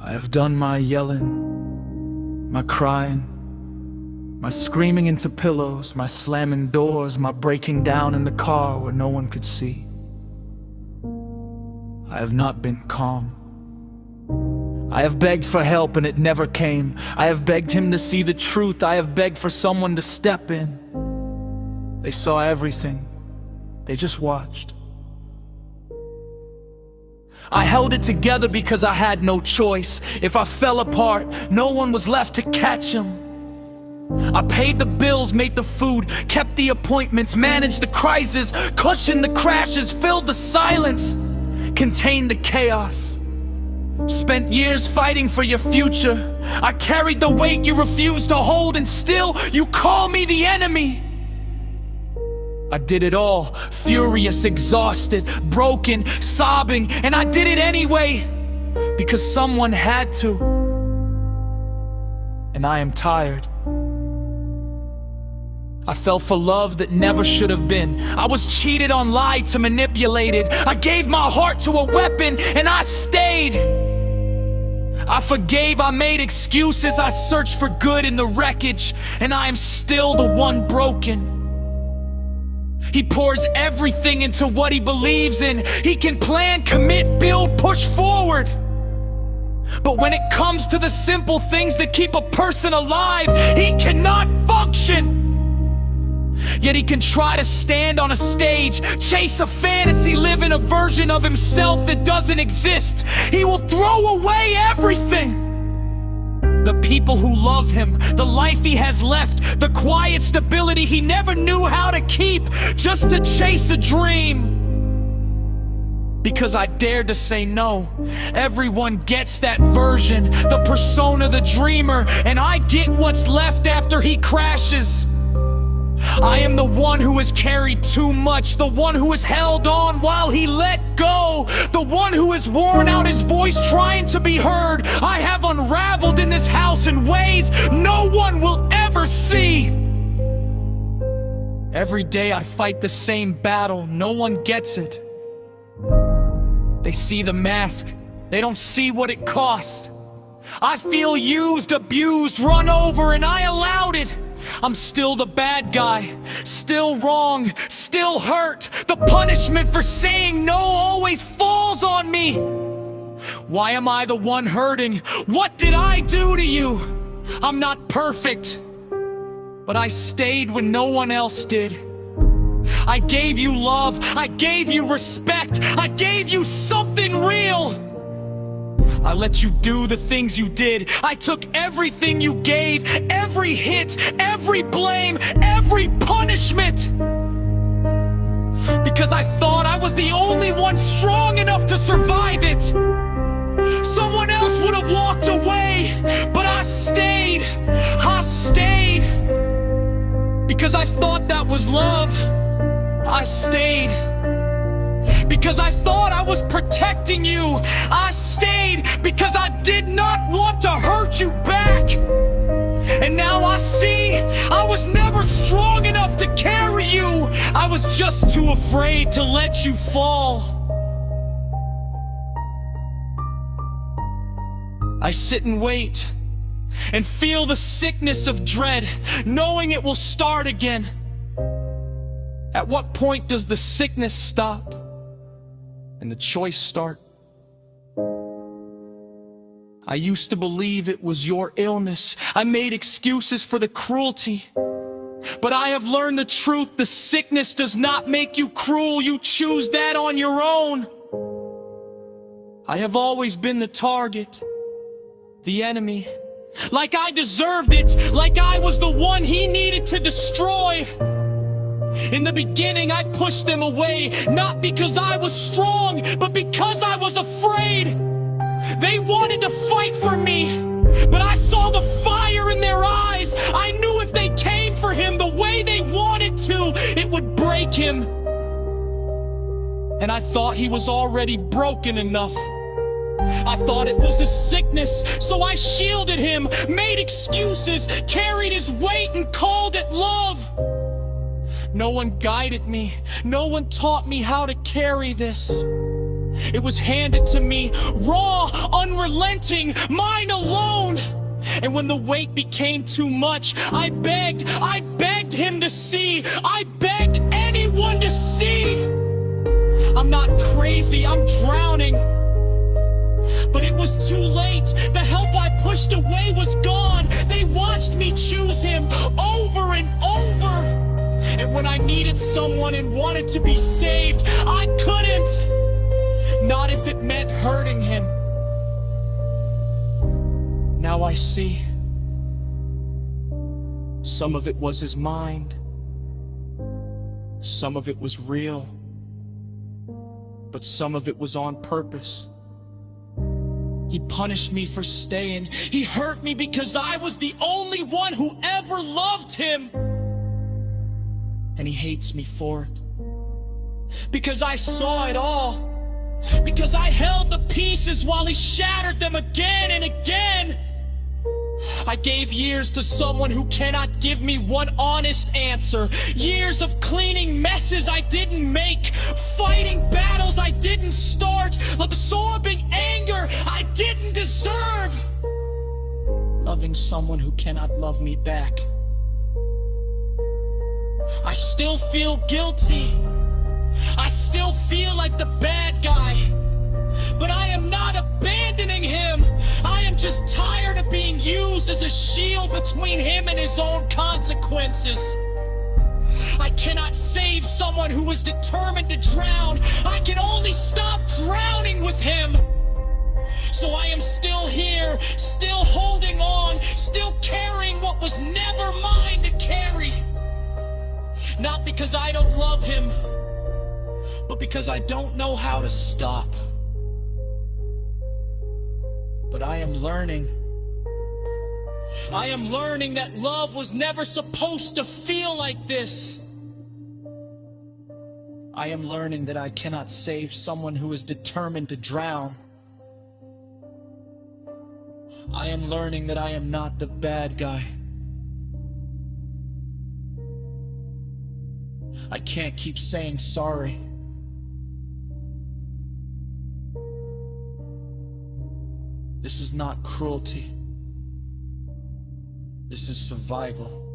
I have done my yelling, my crying, my screaming into pillows, my slamming doors, my breaking down in the car where no one could see. I have not been calm. I have begged for help and it never came. I have begged him to see the truth. I have begged for someone to step in. They saw everything. They just watched. I held it together because I had no choice. If I fell apart, no one was left to catch him. I paid the bills, made the food, kept the appointments, managed the crisis, cushioned the crashes, filled the silence, contained the chaos. Spent years fighting for your future. I carried the weight you refused to hold, and still you call me the enemy. I did it all, furious, exhausted, broken, sobbing, and I did it anyway, because someone had to. And I am tired. I fell for love that never should have been. I was cheated on, lied to, manipulated. I gave my heart to a weapon, and I stayed. I forgave, I made excuses, I searched for good in the wreckage, and I am still the one broken. He pours everything into what he believes in. He can plan, commit, build, push forward. But when it comes to the simple things that keep a person alive, he cannot function. Yet he can try to stand on a stage, chase a fantasy, live in a version of himself that doesn't exist. He will throw away everything. The people who love him, the life he has left, the quiet stability he never knew how to keep, just to chase a dream. Because I dared to say no. Everyone gets that version, the persona, the dreamer, and I get what's left after he crashes. I am the one who has carried too much, the one who has held on while he let go, the one who has worn out his voice trying to be heard. I have unraveled in this house in ways no one will ever see. Every day I fight the same battle, no one gets it. They see the mask, they don't see what it cost. I feel used, abused, run over, and I allowed it. I'm still the bad guy, still wrong, still hurt. The punishment for saying no always falls on me. Why am I the one hurting? What did I do to you? I'm not perfect, but I stayed when no one else did. I gave you love, I gave you respect, I gave you something real. I let you do the things you did. I took everything you gave, every hit, every blame, every punishment. Because I thought I was the only one strong enough to survive it. Someone else would have walked away, but I stayed. I stayed. Because I thought that was love. I stayed. Because I thought I was protecting you. I stayed because I did not want to hurt you back. And now I see I was never strong enough to carry you. I was just too afraid to let you fall. I sit and wait and feel the sickness of dread, knowing it will start again. At what point does the sickness stop and the choice start? I used to believe it was your illness. I made excuses for the cruelty. But I have learned the truth. The sickness does not make you cruel. You choose that on your own. I have always been the target, the enemy. Like I deserved it, like I was the one he needed to destroy. In the beginning, I pushed them away, not because I was strong, but because I was afraid. They wanted to fight for me, but I saw the fire in their eyes. I knew if they came for him the way they wanted to, it would break him. And I thought he was already broken enough. I thought it was a sickness, so I shielded him, made excuses, carried his weight, and called it love. No one guided me. No one taught me how to carry this. It was handed to me, raw, unrelenting, mine alone. And when the weight became too much, I begged him to see. I begged anyone to see. I'm not crazy, I'm drowning. But it was too late. The help I pushed away was gone. They watched me choose him over and over. And when I needed someone and wanted to be saved, I couldn't. Not if it meant hurting him. Now I see. Some of it was his mind. Some of it was real. But some of it was on purpose. He punished me for staying. He hurt me because I was the only one who ever loved him. And he hates me for it. Because I saw it all. Because I held the pieces while he shattered them again and again. I gave years to someone who cannot give me one honest answer. Years of cleaning messes I didn't make, fighting battles I didn't start, absorbing anger I didn't deserve, loving someone who cannot love me back. I still feel guilty. I still feel like the bad guy. But I am not abandoning him. I am just tired of being used as a shield between him and his own consequences. I cannot save someone who is determined to drown. I can only stop drowning with him. So I am still here, still holding on, still carrying what was never mine to carry. Not because I don't love him, but because I don't know how to stop. But I am learning. I am learning that love was never supposed to feel like this. I am learning that I cannot save someone who is determined to drown. I am learning that I am not the bad guy. I can't keep saying sorry. This is not cruelty. This is survival.